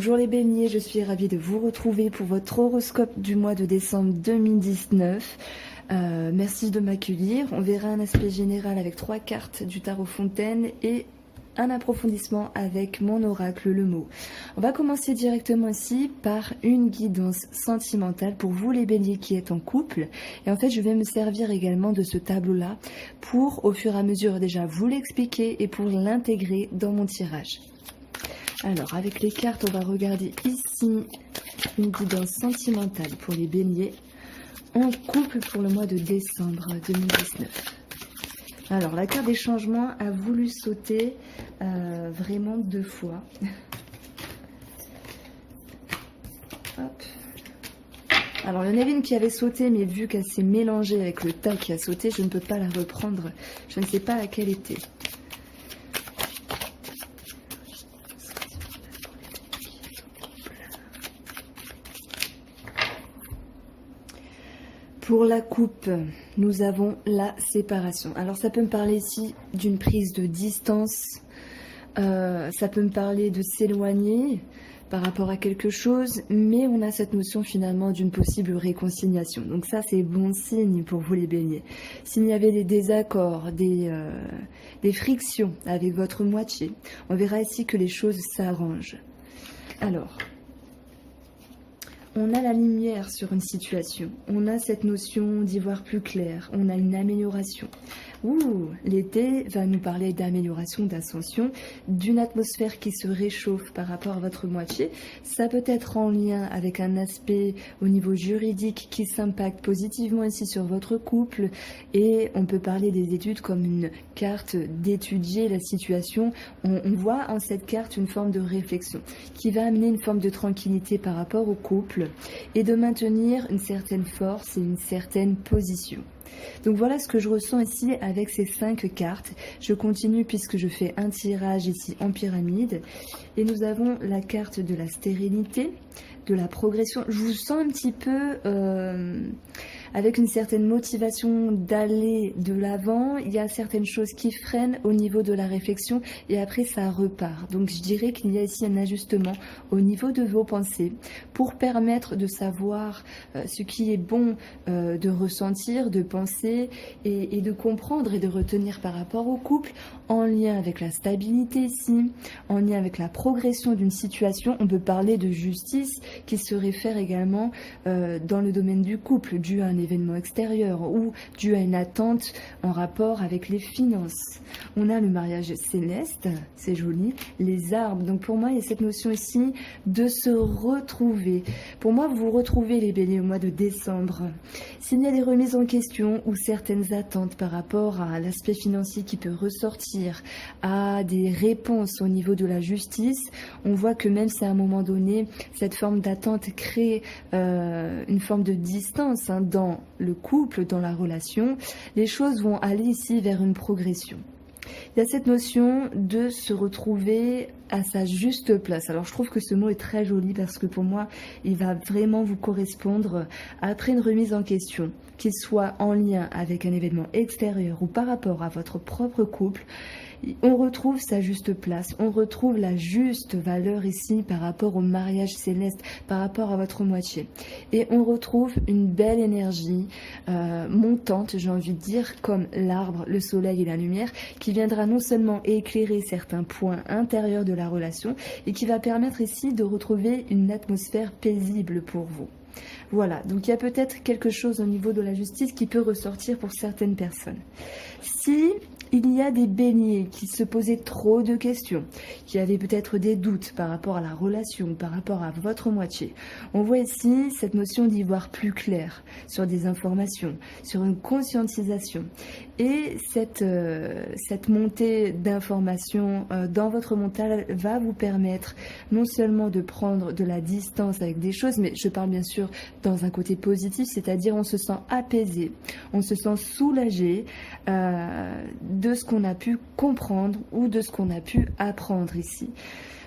Bonjour les béliers, je suis ravie de vous retrouver pour votre horoscope du mois de décembre 2019. Merci de m'accueillir. On verra un aspect général avec 3 cartes du tarot Fontaine et un approfondissement avec mon oracle, le mot. On va commencer directement ici par une guidance sentimentale pour vous les béliers qui êtes en couple. Et en fait, je vais me servir également de ce tableau-là pour, au fur et à mesure, déjà vous l'expliquer et pour l'intégrer dans mon tirage. Alors, avec les cartes, on va regarder ici une guidance sentimentale pour les béliers en couple pour le mois de décembre 2019. Alors, la carte des changements a voulu sauter vraiment 2 fois. Hop. Alors, il y en avait une qui avait sauté, mais vu qu'elle s'est mélangée avec le tas qui a sauté, je ne peux pas la reprendre. Je ne sais pas laquelle était. Pour la coupe, nous avons la séparation. Alors ça peut me parler ici d'une prise de distance, ça peut me parler de s'éloigner par rapport à quelque chose, mais on a cette notion finalement d'une possible réconciliation. Donc ça c'est bon signe pour vous les béliers. S'il y avait des désaccords, des frictions avec votre moitié, on verra ici que les choses s'arrangent. Alors, on a la lumière sur une situation, on a cette notion d'y voir plus clair, on a une amélioration. L'été va nous parler d'amélioration, d'ascension, d'une atmosphère qui se réchauffe par rapport à votre moitié. Ça peut être en lien avec un aspect au niveau juridique qui s'impacte positivement ici sur votre couple. Et on peut parler des études comme une carte d'étudier la situation. On voit en cette carte une forme de réflexion qui va amener une forme de tranquillité par rapport au couple et de maintenir une certaine force et une certaine position. Donc voilà ce que je ressens ici avec ces 5 cartes. Je continue puisque je fais un tirage ici en pyramide. Et nous avons la carte de la stérilité, de la progression. Je vous sens un petit peu avec une certaine motivation d'aller de l'avant. Il y a certaines choses qui freinent au niveau de la réflexion et après ça repart. Donc je dirais qu'il y a ici un ajustement au niveau de vos pensées pour permettre de savoir ce qui est bon de ressentir, de penser et de comprendre et de retenir par rapport au couple en lien avec la stabilité ici, en lien avec la progression d'une situation. On peut parler de justice qui se réfère également dans le domaine du couple, dû à un événement extérieur ou dû à une attente en rapport avec les finances. On a le mariage céleste, c'est joli, les arbres. Donc pour moi, il y a cette notion ici de se retrouver. Pour moi, vous vous retrouvez les béliers au mois de décembre. S'il y a des remises en question ou certaines attentes par rapport à l'aspect financier qui peut ressortir, à des réponses au niveau de la justice, on voit que même si à un moment donné, cette forme d'attente crée une forme de distance dans le couple, dans la relation, les choses vont aller ici vers une progression. Il y a cette notion de se retrouver à sa juste place. Alors je trouve que ce mot est très joli parce que pour moi, il va vraiment vous correspondre après une remise en question, qu'il soit en lien avec un événement extérieur ou par rapport à votre propre couple. On retrouve sa juste place, on retrouve la juste valeur ici par rapport au mariage céleste, par rapport à votre moitié. Et on retrouve une belle énergie montante, j'ai envie de dire, comme l'arbre, le soleil et la lumière, qui viendra non seulement éclairer certains points intérieurs de la relation, et qui va permettre ici de retrouver une atmosphère paisible pour vous. Voilà, donc il y a peut-être quelque chose au niveau de la justice qui peut ressortir pour certaines personnes. Si il y a des béliers qui se posaient trop de questions, qui avaient peut-être des doutes par rapport à la relation, par rapport à votre moitié, on voit ici cette notion d'y voir plus clair sur des informations, sur une conscientisation. Et cette montée d'informations dans votre mental va vous permettre non seulement de prendre de la distance avec des choses, mais je parle bien sûr dans un côté positif, c'est-à-dire on se sent apaisé, on se sent soulagé de ce qu'on a pu comprendre ou de ce qu'on a pu apprendre ici.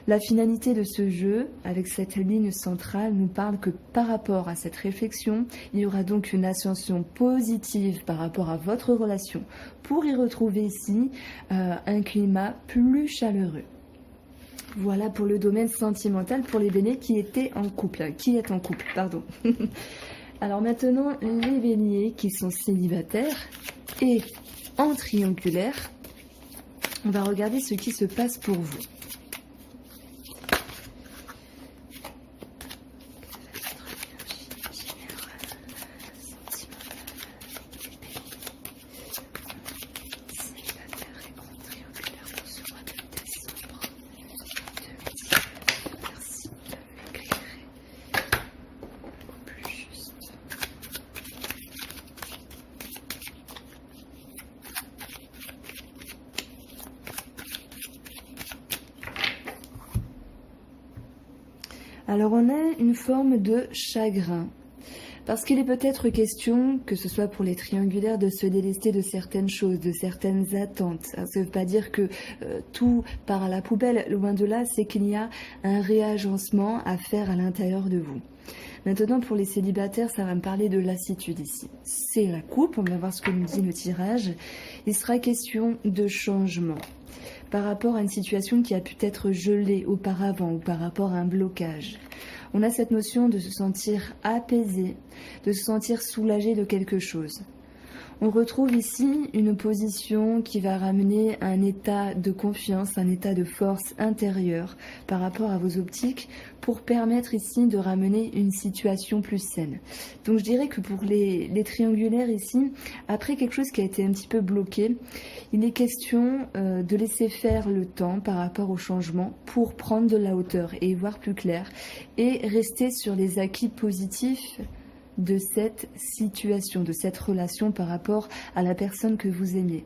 La finalité de ce jeu, avec cette ligne centrale, nous parle que par rapport à cette réflexion, il y aura donc une ascension positive par rapport à votre relation pour y retrouver ici un climat plus chaleureux. Voilà pour le domaine sentimental pour les béliers qui étaient en couple, qui est en couple, pardon. Alors maintenant, les béliers qui sont célibataires et en triangulaire, on va regarder ce qui se passe pour vous. Alors on a une forme de chagrin, parce qu'il est peut-être question, que ce soit pour les triangulaires, de se délester de certaines choses, de certaines attentes. Alors, ça ne veut pas dire que tout part à la poubelle, loin de là, c'est qu'il y a un réagencement à faire à l'intérieur de vous. Maintenant, pour les célibataires, ça va me parler de lassitude ici. C'est la coupe, on va voir ce que nous dit le tirage. Il sera question de changement par rapport à une situation qui a pu être gelée auparavant ou par rapport à un blocage. On a cette notion de se sentir apaisé, de se sentir soulagé de quelque chose. On retrouve ici une position qui va ramener un état de confiance, un état de force intérieure par rapport à vos optiques pour permettre ici de ramener une situation plus saine. Donc je dirais que pour les triangulaires ici, après quelque chose qui a été un petit peu bloqué, il est question de laisser faire le temps par rapport au changement pour prendre de la hauteur et y voir plus clair et rester sur les acquis positifs de cette situation, de cette relation par rapport à la personne que vous aimez.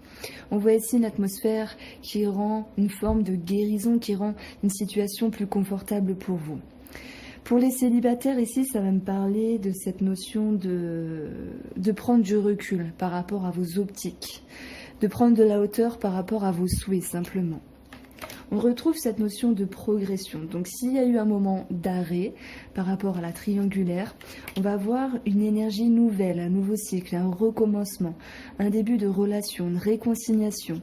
On voit ici une atmosphère qui rend une forme de guérison, qui rend une situation plus confortable pour vous. Pour les célibataires ici, ça va me parler de cette notion de prendre du recul par rapport à vos optiques, de prendre de la hauteur par rapport à vos souhaits simplement. On retrouve cette notion de progression. Donc s'il y a eu un moment d'arrêt par rapport à la triangulaire, on va avoir une énergie nouvelle, un nouveau cycle, un recommencement, un début de relation, une réconciliation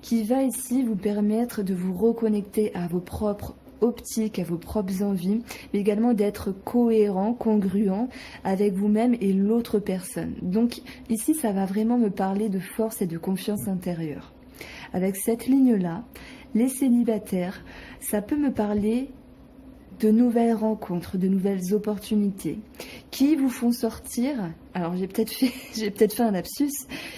qui va ici vous permettre de vous reconnecter à vos propres optiques, à vos propres envies, mais également d'être cohérent, congruent avec vous-même et l'autre personne. Donc ici, ça va vraiment me parler de force et de confiance intérieure. Avec cette ligne-là, les célibataires, ça peut me parler de nouvelles rencontres, de nouvelles opportunités qui vous font sortir, alors j'ai peut-être fait un lapsus,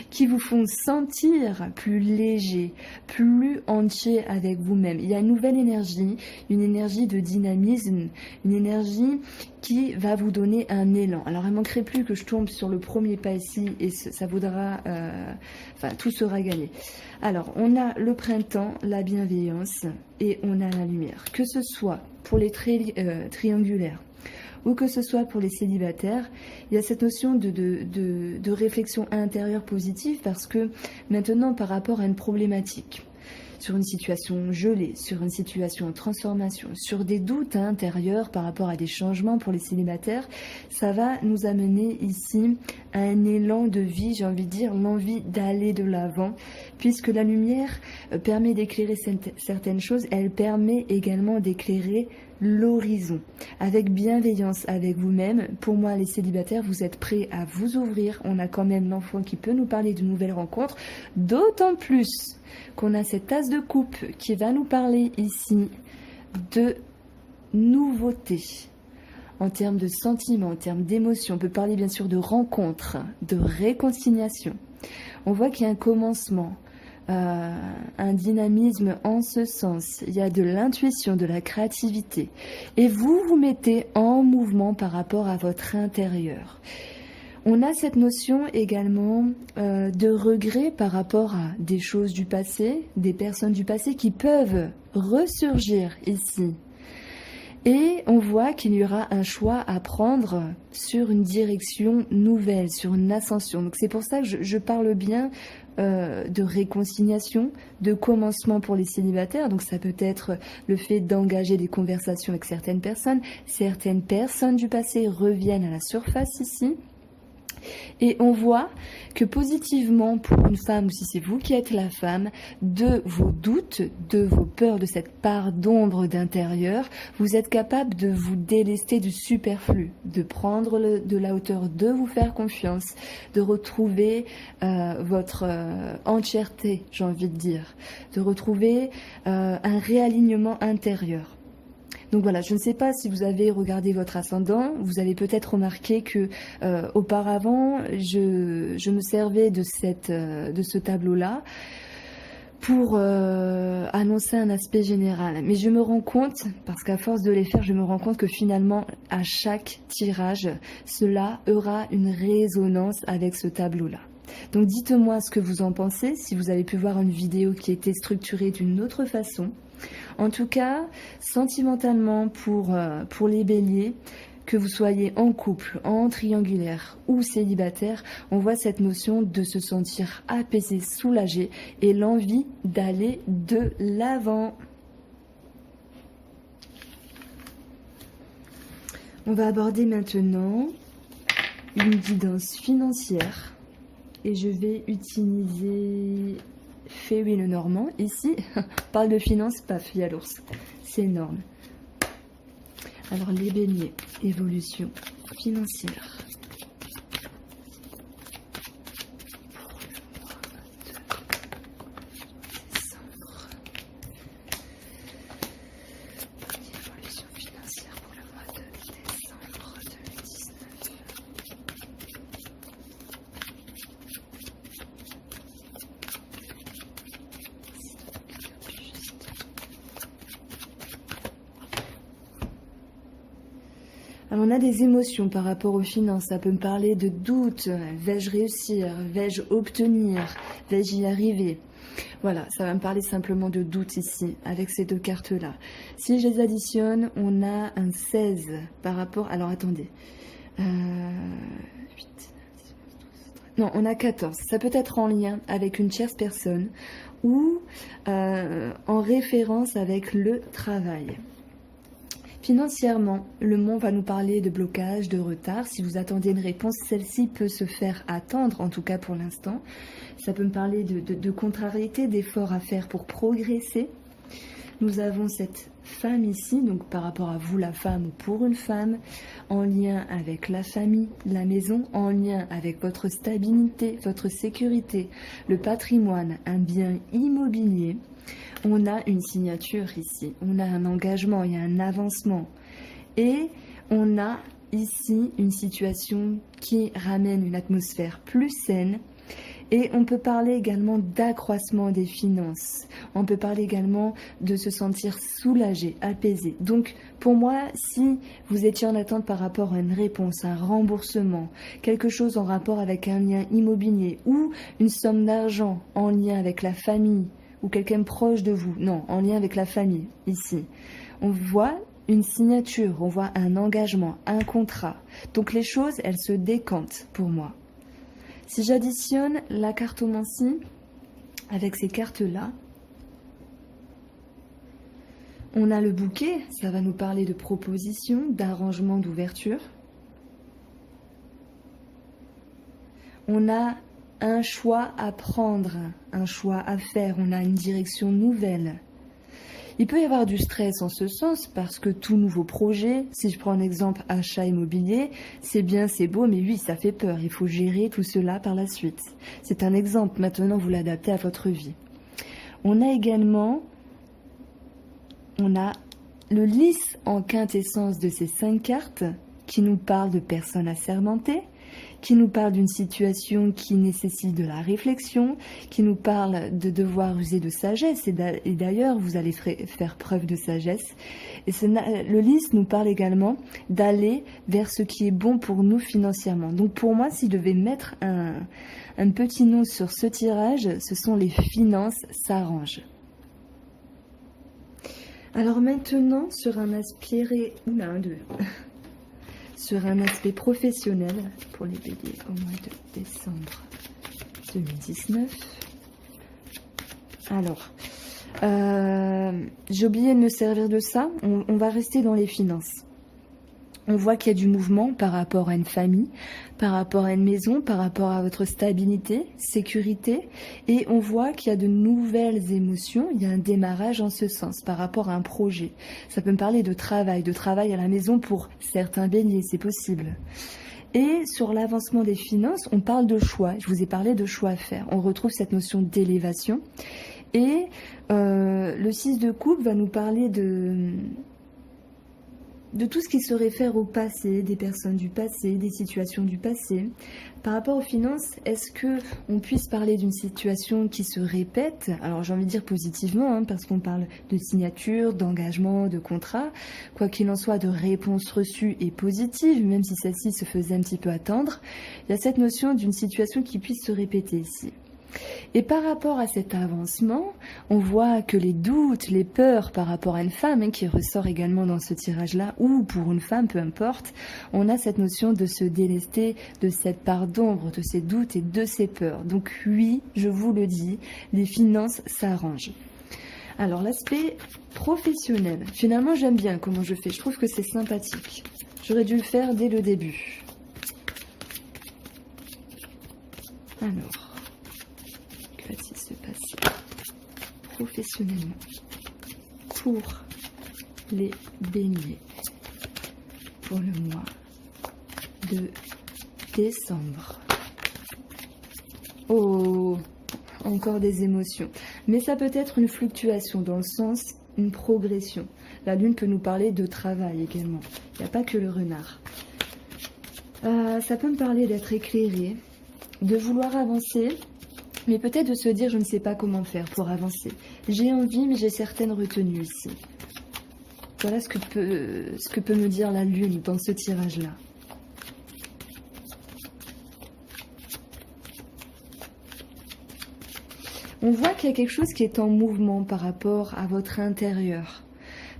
qui vous font sentir plus léger, plus entier avec vous-même. Il y a une nouvelle énergie, une énergie de dynamisme, une énergie qui va vous donner un élan. Alors il ne manquerait plus que je tombe sur le premier pas ici et ça vaudra, tout sera gagné. Alors on a le printemps, la bienveillance et on a la lumière. Que ce soit pour les triangulaires ou que ce soit pour les célibataires, il y a cette notion de réflexion intérieure positive parce que maintenant par rapport à une problématique, sur une situation gelée, sur une situation en transformation, sur des doutes intérieurs par rapport à des changements pour les célibataires, ça va nous amener ici à un élan de vie, j'ai envie de dire, l'envie d'aller de l'avant, puisque la lumière permet d'éclairer certaines choses, elle permet également d'éclairer l'horizon, avec bienveillance avec vous-même. Pour moi, les célibataires, vous êtes prêts à vous ouvrir. On a quand même l'enfant qui peut nous parler de nouvelles rencontres, d'autant plus qu'on a cette tasse de coupe qui va nous parler ici de nouveautés en termes de sentiments, en termes d'émotions. On peut parler bien sûr de rencontres, de réconciliation. On voit qu'il y a un commencement, un dynamisme en ce sens. Il y a de l'intuition, de la créativité. Et vous vous mettez en mouvement par rapport à votre intérieur. On a cette notion également de regret par rapport à des choses du passé, des personnes du passé qui peuvent ressurgir ici. Et on voit qu'il y aura un choix à prendre sur une direction nouvelle, sur une ascension. Donc c'est pour ça que je parle bien de réconciliation, de commencement pour les célibataires. Donc ça peut être le fait d'engager des conversations avec certaines personnes. Certaines personnes du passé reviennent à la surface ici. Et on voit que positivement, pour une femme, ou si c'est vous qui êtes la femme, de vos doutes, de vos peurs, de cette part d'ombre d'intérieur, vous êtes capable de vous délester du superflu, de prendre de la hauteur, de vous faire confiance, de retrouver votre entièreté, j'ai envie de dire, de retrouver un réalignement intérieur. Donc voilà, je ne sais pas si vous avez regardé votre ascendant, vous avez peut-être remarqué que auparavant, je me servais de ce tableau-là pour annoncer un aspect général. Mais je me rends compte, parce qu'à force de les faire, je me rends compte que finalement, à chaque tirage, cela aura une résonance avec ce tableau-là. Donc dites-moi ce que vous en pensez, si vous avez pu voir une vidéo qui était structurée d'une autre façon. En tout cas, sentimentalement pour les béliers, que vous soyez en couple, en triangulaire ou célibataire, on voit cette notion de se sentir apaisé, soulagé et l'envie d'aller de l'avant. On va aborder maintenant une guidance financière et je vais utiliser Fée le Normand. Ici, parle de finances, paf, il y a l'ours. C'est énorme. Alors, les béliers, évolution financière. Évolution financière pour le mois de décembre 2019. Alors on a des émotions par rapport aux finances, ça peut me parler de doute, vais-je réussir, vais-je obtenir, vais-je y arriver? Voilà, ça va me parler simplement de doute ici, avec ces deux cartes-là. Si je les additionne, on a un 16 par rapport... Alors attendez. 8, 9, 10, 11, 12, 13. Non, on a 14. Ça peut être en lien avec une tierce personne ou en référence avec le travail. Financièrement, le monde va nous parler de blocage, de retard. Si vous attendez une réponse, celle-ci peut se faire attendre, en tout cas pour l'instant. Ça peut me parler de contrariété, d'efforts à faire pour progresser. Nous avons cette femme ici, donc par rapport à vous la femme ou pour une femme, en lien avec la famille, la maison, en lien avec votre stabilité, votre sécurité, le patrimoine, un bien immobilier. On a une signature ici, on a un engagement, il y a un avancement. Et on a ici une situation qui ramène une atmosphère plus saine. Et on peut parler également d'accroissement des finances. On peut parler également de se sentir soulagé, apaisé. Donc pour moi, si vous étiez en attente par rapport à une réponse, un remboursement, quelque chose en rapport avec un lien immobilier ou une somme d'argent en lien avec la famille, ou quelqu'un proche de vous, non, en lien avec la famille, ici. On voit une signature, on voit un engagement, un contrat. Donc les choses, elles se décantent pour moi. Si j'additionne la cartomancie avec ces cartes-là, on a le bouquet, ça va nous parler de proposition, d'arrangement, d'ouverture. On a un choix à prendre, un choix à faire, on a une direction nouvelle. Il peut y avoir du stress en ce sens parce que tout nouveau projet, si je prends un exemple achat immobilier, c'est bien, c'est beau, mais oui, ça fait peur. Il faut gérer tout cela par la suite. C'est un exemple, maintenant vous l'adaptez à votre vie. On a également, le lys en quintessence de ces 5 cartes qui nous parle de personnes assermentées, qui nous parle d'une situation qui nécessite de la réflexion, qui nous parle de devoir user de sagesse, et d'ailleurs vous allez faire preuve de sagesse. Et le lys nous parle également d'aller vers ce qui est bon pour nous financièrement. Donc pour moi, si je devais mettre un petit nom sur ce tirage, ce sont les finances s'arrangent. Alors maintenant, sur un aspect... sur un aspect professionnel pour les béliers au mois de décembre 2019. Alors, j'ai oublié de me servir de ça. On va rester dans les finances. On voit qu'il y a du mouvement par rapport à une famille, par rapport à une maison, par rapport à votre stabilité, sécurité. Et on voit qu'il y a de nouvelles émotions, il y a un démarrage en ce sens par rapport à un projet. Ça peut me parler de travail à la maison pour certains béliers, c'est possible. Et sur l'avancement des finances, on parle de choix. Je vous ai parlé de choix à faire. On retrouve cette notion d'élévation. Et le 6 de coupe va nous parler de tout ce qui se réfère au passé, des personnes du passé, des situations du passé. Par rapport aux finances, est-ce que on puisse parler d'une situation qui se répète? Alors j'ai envie de dire positivement, parce qu'on parle de signature, d'engagement, de contrat. Quoi qu'il en soit, de réponse reçue et positive, même si celle-ci se faisait un petit peu attendre. Il y a cette notion d'une situation qui puisse se répéter ici. Et par rapport à cet avancement, on voit que les doutes, les peurs par rapport à une femme, qui ressort également dans ce tirage-là, ou pour une femme, peu importe, on a cette notion de se délester de cette part d'ombre, de ces doutes et de ces peurs. Donc oui, je vous le dis, les finances s'arrangent. Alors l'aspect professionnel, finalement j'aime bien comment je fais, je trouve que c'est sympathique. J'aurais dû le faire dès le début. Alors... que va-t-il se passer professionnellement pour les béliers pour le mois de décembre? Oh, encore des émotions. Mais ça peut être une fluctuation dans le sens, une progression. La lune peut nous parler de travail également. Il n'y a pas que le renard. Ça peut me parler d'être éclairé, de vouloir avancer, mais peut-être de se dire je ne sais pas comment faire pour avancer. J'ai envie, mais j'ai certaines retenues ici. Voilà ce que peut me dire la lune dans ce tirage-là. On voit qu'il y a quelque chose qui est en mouvement par rapport à votre intérieur,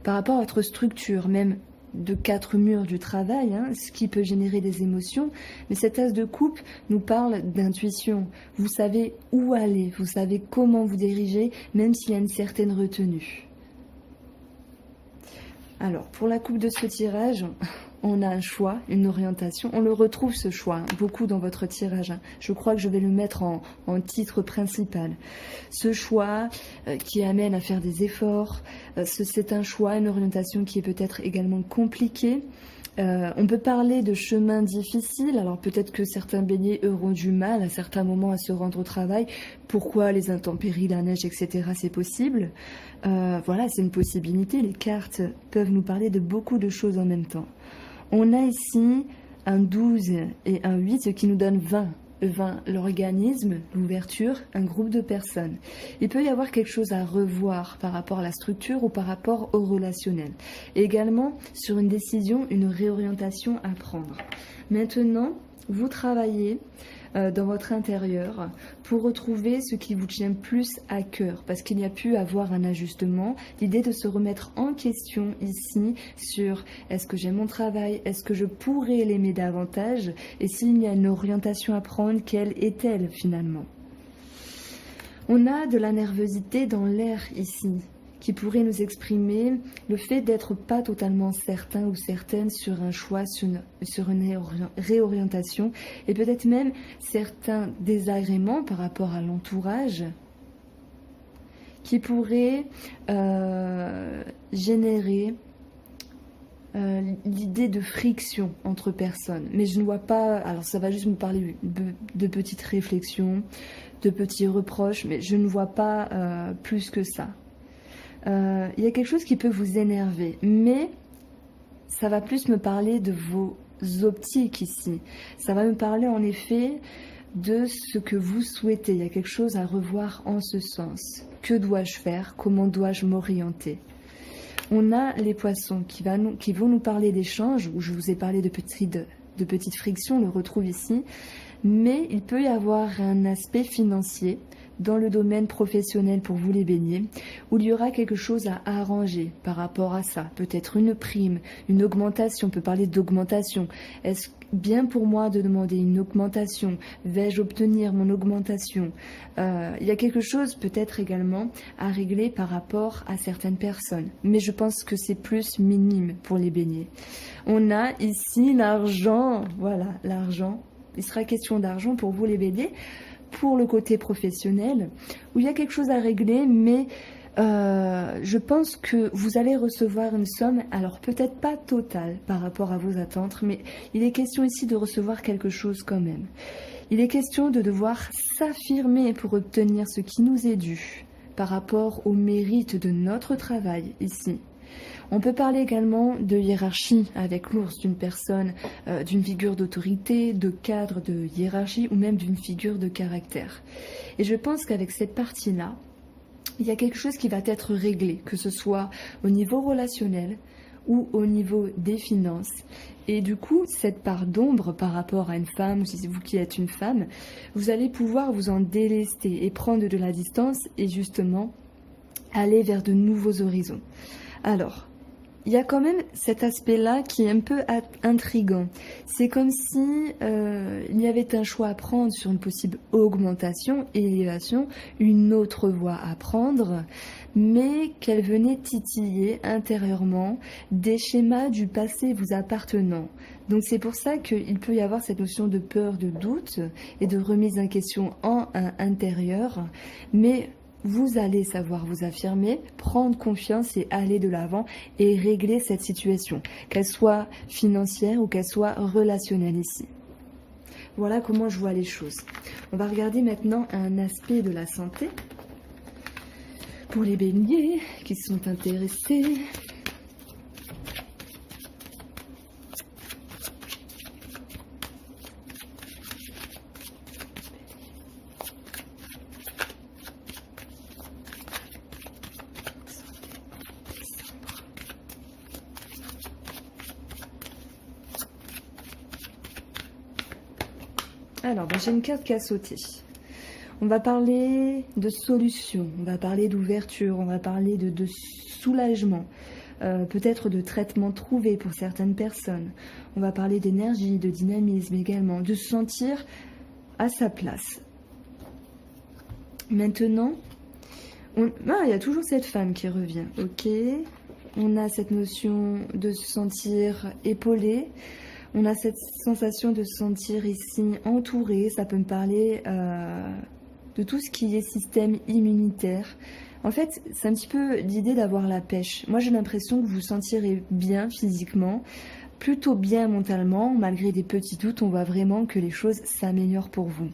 par rapport à votre structure, même de 4 murs du travail, ce qui peut générer des émotions. Mais cet as de coupe nous parle d'intuition. Vous savez où aller, vous savez comment vous diriger, même s'il y a une certaine retenue. Alors, pour la coupe de ce tirage, on a un choix, une orientation. On le retrouve ce choix, beaucoup dans votre tirage. Je crois que je vais le mettre en titre principal. Ce choix qui amène à faire des efforts, c'est un choix, une orientation qui est peut-être également compliquée. On peut parler de chemins difficiles, alors peut-être que certains béliers auront du mal à certains moments à se rendre au travail. Pourquoi les intempéries, la neige, etc. c'est possible. Voilà, c'est une possibilité. Les cartes peuvent nous parler de beaucoup de choses en même temps. On a ici un 12 et un 8, ce qui nous donne 20. 20, l'organisme, l'ouverture, un groupe de personnes. Il peut y avoir quelque chose à revoir par rapport à la structure ou par rapport au relationnel. Et également, sur une décision, une réorientation à prendre. Maintenant, vous travaillez dans votre intérieur pour retrouver ce qui vous tient plus à cœur, parce qu'il y a pu avoir un ajustement. L'idée de se remettre en question ici sur est-ce que j'aime mon travail, est-ce que je pourrais l'aimer davantage, et s'il y a une orientation à prendre, quelle est-elle finalement? On a de la nervosité dans l'air ici, qui pourrait nous exprimer le fait d'être pas totalement certain ou certaine sur un choix, sur une réorientation, et peut-être même certains désagréments par rapport à l'entourage qui pourraient générer l'idée de friction entre personnes. Mais je ne vois pas, alors ça va juste me parler de petites réflexions, de petits reproches, mais je ne vois pas plus que ça. Il y a quelque chose qui peut vous énerver, mais ça va plus me parler de vos optiques ici. Ça va me parler en effet de ce que vous souhaitez. Il y a quelque chose à revoir en ce sens. Que dois-je faire? Comment dois-je m'orienter? On a les poissons qui vont nous parler d'échanges, où je vous ai parlé de petites frictions, on le retrouve ici. Mais il peut y avoir un aspect financier dans le domaine professionnel pour vous les béliers, où il y aura quelque chose à arranger par rapport à ça. Peut-être une prime, une augmentation, on peut parler d'augmentation. Est-ce bien pour moi de demander une augmentation? Vais-je obtenir mon augmentation? Il y a quelque chose peut-être également à régler par rapport à certaines personnes. Mais je pense que c'est plus minime pour les béliers. On a ici l'argent. Voilà, l'argent. Il sera question d'argent pour vous les béliers. Pour le côté professionnel, où il y a quelque chose à régler, mais je pense que vous allez recevoir une somme, alors peut-être pas totale par rapport à vos attentes, mais il est question ici de recevoir quelque chose quand même. Il est question de devoir s'affirmer pour obtenir ce qui nous est dû par rapport au mérite de notre travail ici. On peut parler également de hiérarchie avec l'ours, d'une personne, d'une figure d'autorité, de cadre de hiérarchie ou même d'une figure de caractère. Et je pense qu'avec cette partie-là, il y a quelque chose qui va être réglé, que ce soit au niveau relationnel ou au niveau des finances. Et du coup, cette part d'ombre par rapport à une femme, ou si c'est vous qui êtes une femme, vous allez pouvoir vous en délester et prendre de la distance et justement aller vers de nouveaux horizons. Alors, il y a quand même cet aspect-là qui est un peu intriguant. C'est comme si il y avait un choix à prendre sur une possible augmentation et élévation, une autre voie à prendre, mais qu'elle venait titiller intérieurement des schémas du passé vous appartenant. Donc c'est pour ça qu'il peut y avoir cette notion de peur, de doute et de remise en question en intérieur, mais vous allez savoir vous affirmer, prendre confiance et aller de l'avant et régler cette situation, qu'elle soit financière ou qu'elle soit relationnelle ici. Voilà comment je vois les choses. On va regarder maintenant un aspect de la santé pour les béliers qui sont intéressés. Alors, j'ai une carte qui a sauté. On va parler de solution, on va parler d'ouverture, on va parler de soulagement, peut-être de traitement trouvé pour certaines personnes. On va parler d'énergie, de dynamisme également, de se sentir à sa place. Maintenant, il y a toujours cette femme qui revient, ok. On a cette notion de se sentir épaulé. On a cette sensation de se sentir ici entouré. Ça peut me parler de tout ce qui est système immunitaire. En fait, c'est un petit peu l'idée d'avoir la pêche. Moi, j'ai l'impression que vous vous sentirez bien physiquement, plutôt bien mentalement. Malgré des petits doutes, on voit vraiment que les choses s'améliorent pour vous.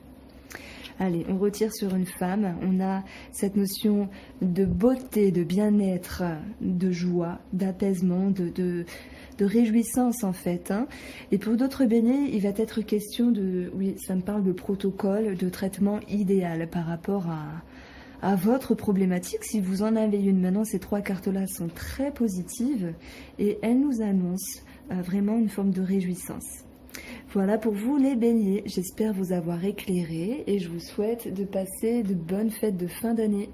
Allez, on retire sur une femme. On a cette notion de beauté, de bien-être, de joie, d'apaisement, de réjouissance en fait. Et pour d'autres béliers, il va être question de, oui, ça me parle de protocole, de traitement idéal par rapport à votre problématique. Si vous en avez une maintenant, ces trois cartes-là sont très positives et elles nous annoncent vraiment une forme de réjouissance. Voilà pour vous les béliers, j'espère vous avoir éclairé et je vous souhaite de passer de bonnes fêtes de fin d'année.